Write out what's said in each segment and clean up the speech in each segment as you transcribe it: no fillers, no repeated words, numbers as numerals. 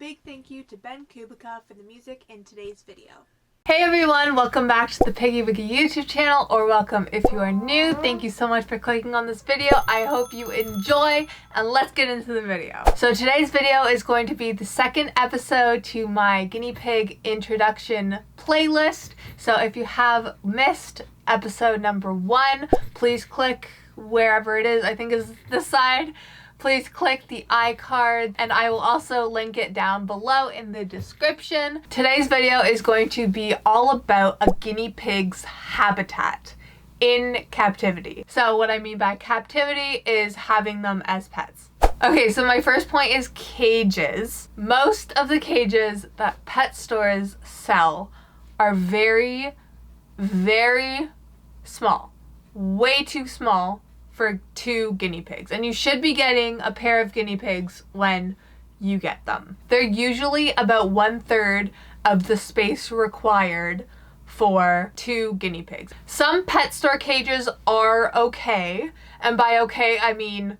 big thank you to Kubica for the music in today's video. Hey everyone, welcome back to the Piggy Wiggies YouTube channel, or welcome if you are new. Thank you so much for clicking on this video. I hope you enjoy, and let's get into the video. So today's video is going to be the second episode to my guinea pig introduction playlist. So if you have missed episode number 1, please click wherever it is. I think is this side. Please click the iCard, and I will also link it down below in the description. Today's video is going to be all about a guinea pig's habitat in captivity. So what I mean by captivity is having them as pets. Okay, so my first point is cages. Most of the cages that pet stores sell are very, very small. Way too small for 2 guinea pigs, and you should be getting a pair of guinea pigs when you get them. They're usually about 1/3 of the space required for 2 guinea pigs. Some pet store cages are okay, and by okay I mean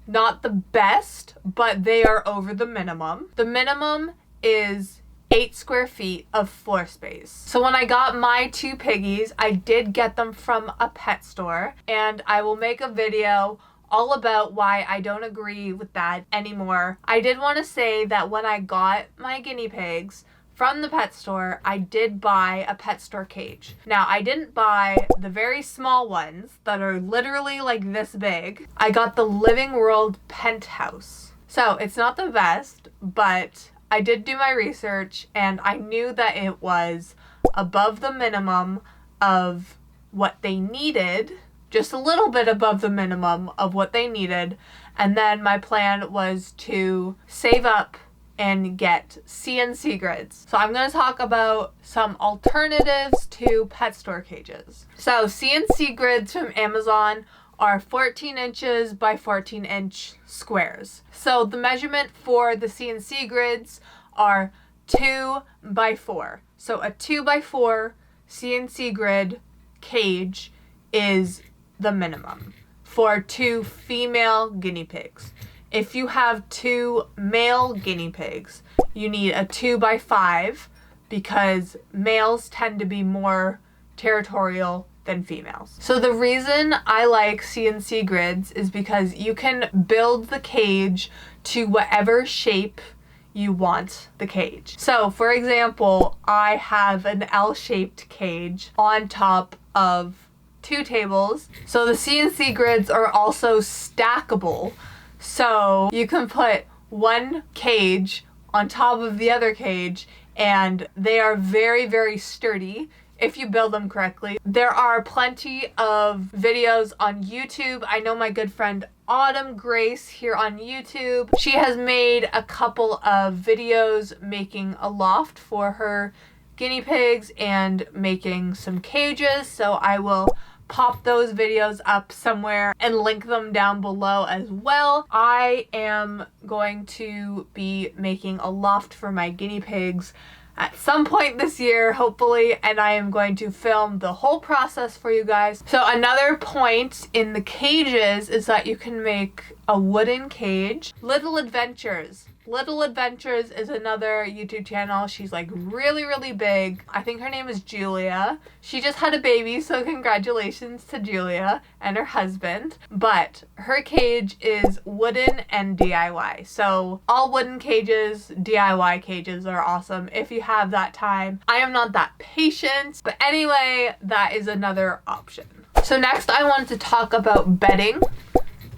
not the best, but they are over the minimum. The minimum is 8 square feet of floor space. So when I got my 2 piggies, I did get them from a pet store, and I will make a video all about why I don't agree with that anymore. I did want to say that when I got my guinea pigs from the pet store, I did buy a pet store cage. Now, I didn't buy the very small ones that are literally like this big. I got the Living World Penthouse. So it's not the best, but I did do my research, and I knew that it was above the minimum of what they needed, just a little bit above the minimum of what they needed, and then my plan was to save up and get CNC grids. So I'm going to talk about some alternatives to pet store cages. So CNC grids from Amazon are 14 inches by 14 inch squares. So the measurement for the CNC grids are 2 by 4. So a 2 by 4 CNC grid cage is the minimum for 2 female guinea pigs. If you have 2 male guinea pigs, you need a 2 by 5 because males tend to be more territorial than females. So the reason I like CNC grids is because you can build the cage to whatever shape you want the cage. So for example, I have an L-shaped cage on top of 2 tables. So the CNC grids are also stackable. So you can put one cage on top of the other cage, and they are very, very sturdy if you build them correctly. There are plenty of videos on YouTube. I know my good friend Autumn Grace here on YouTube. She has made a couple of videos making a loft for her guinea pigs and making some cages. So I will pop those videos up somewhere and link them down below as well. I am going to be making a loft for my guinea pigs at some point this year, hopefully, and I am going to film the whole process for you guys. So another point in the cages is that you can make a wooden cage. Little Adventures is another YouTube channel. She's like really, really big. I think her name is Julia. She just had a baby, so congratulations to Julia and her husband. But her cage is wooden and DIY. So all wooden cages, DIY cages are awesome if you have that time. I am not that patient, but anyway, that is another option. So next I wanted to talk about bedding.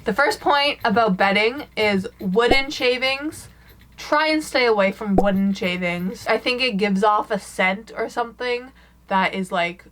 The first point about bedding is wooden shavings. Try and stay away from wooden shavings. I think it gives off a scent or something that is like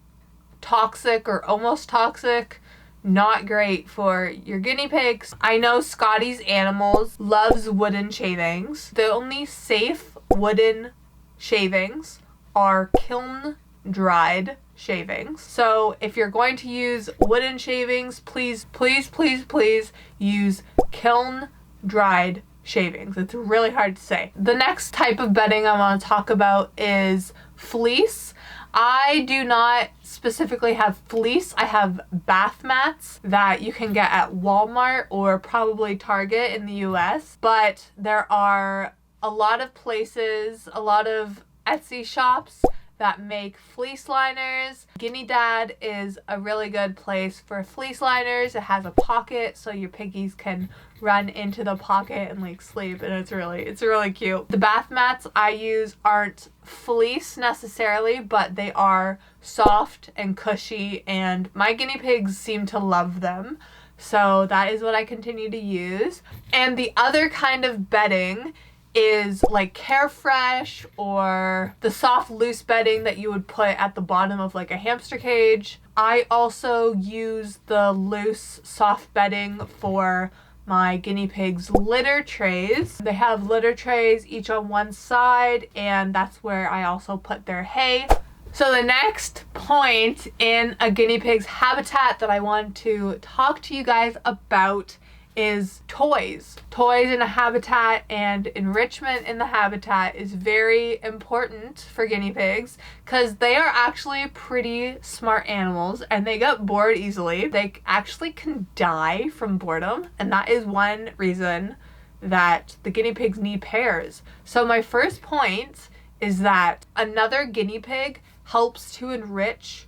toxic or almost toxic. Not great for your guinea pigs. I know Scotty's Animals loves wooden shavings. The only safe wooden shavings are kiln dried shavings. So if you're going to use wooden shavings, please, please, please, please use kiln dried shavings. It's really hard to say. The next type of bedding I want to talk about is fleece. I do not specifically have fleece. I have bath mats that you can get at Walmart or probably Target in the US, but there are a lot of places, a lot of Etsy shops that make fleece liners. Guinea Dad is a really good place for fleece liners. It has a pocket so your piggies can run into the pocket and like sleep, and it's really cute. The bath mats I use aren't fleece necessarily, but they are soft and cushy, and my guinea pigs seem to love them. So that is what I continue to use. And the other kind of bedding is like Carefresh or the soft loose bedding that you would put at the bottom of like a hamster cage. I also use the loose soft bedding for my guinea pigs litter trays. They have litter trays each on one side, and that's where I also put their hay. So the next point in a guinea pig's habitat that I want to talk to you guys about is toys. Toys in a habitat and enrichment in the habitat is very important for guinea pigs because they are actually pretty smart animals and they get bored easily. They actually can die from boredom, and that is one reason that the guinea pigs need pairs. So my first point is that another guinea pig helps to enrich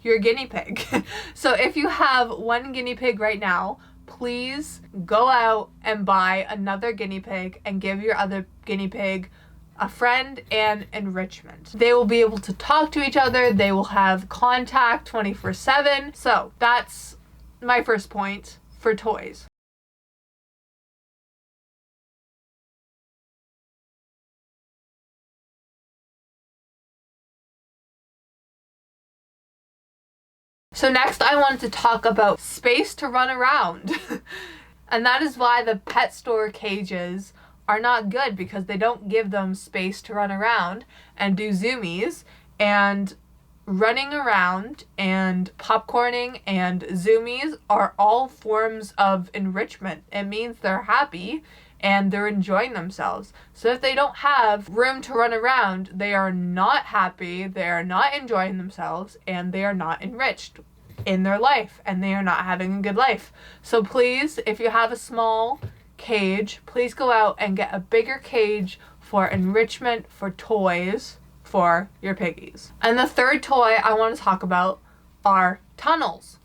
your guinea pig. So if you have one guinea pig right now, please go out and buy another guinea pig and give your other guinea pig a friend and enrichment. They will be able to talk to each other. They will have contact 24/7. So that's my first point for toys. So next I wanted to talk about space to run around. And that is why the pet store cages are not good, because they don't give them space to run around and do zoomies. And running around and popcorning and zoomies are all forms of enrichment. It means they're happy and they're enjoying themselves. So if they don't have room to run around, they are not happy, they are not enjoying themselves, and they are not enriched in their life, and they are not having a good life. So please, if you have a small cage, please go out and get a bigger cage for enrichment, for toys, for your piggies. And the third toy I want to talk about are tunnels.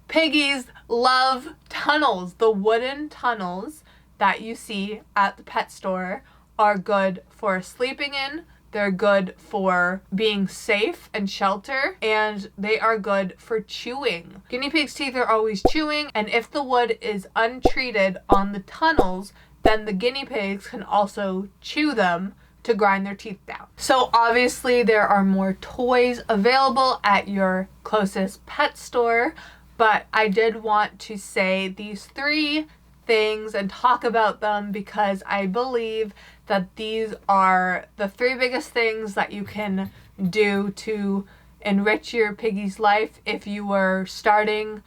Piggies love tunnels. The wooden tunnels that you see at the pet store are good for sleeping in, they're good for being safe and shelter, and they are good for chewing. Guinea pigs' teeth are always chewing, and if the wood is untreated on the tunnels, then the guinea pigs can also chew them to grind their teeth down. So obviously there are more toys available at your closest pet store, but I did want to say these three things and talk about them because I believe that these are the three biggest things that you can do to enrich your piggy's life if you were starting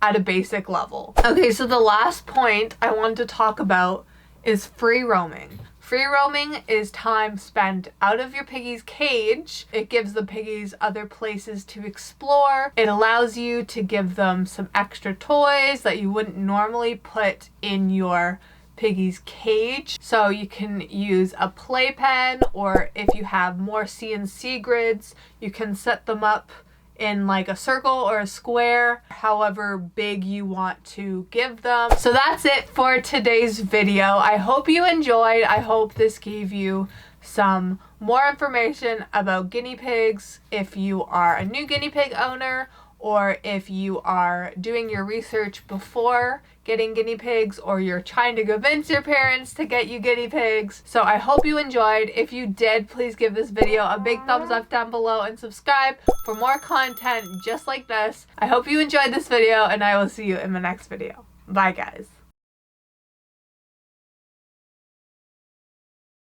at a basic level. Okay, so the last point I want to talk about is free roaming. Free roaming is time spent out of your piggy's cage. It gives the piggies other places to explore. It allows you to give them some extra toys that you wouldn't normally put in your piggy's cage. So you can use a playpen, or if you have more CNC grids, you can set them up in like a circle or a square, however big you want to give them. So that's it for today's video. I hope you enjoyed. I hope this gave you some more information about guinea pigs if you are a new guinea pig owner, or if you are doing your research before getting guinea pigs, or you're trying to convince your parents to get you guinea pigs. So I hope you enjoyed. If you did, please give this video a big thumbs up down below and subscribe for more content just like this. I hope you enjoyed this video, and I will see you in the next video. Bye guys.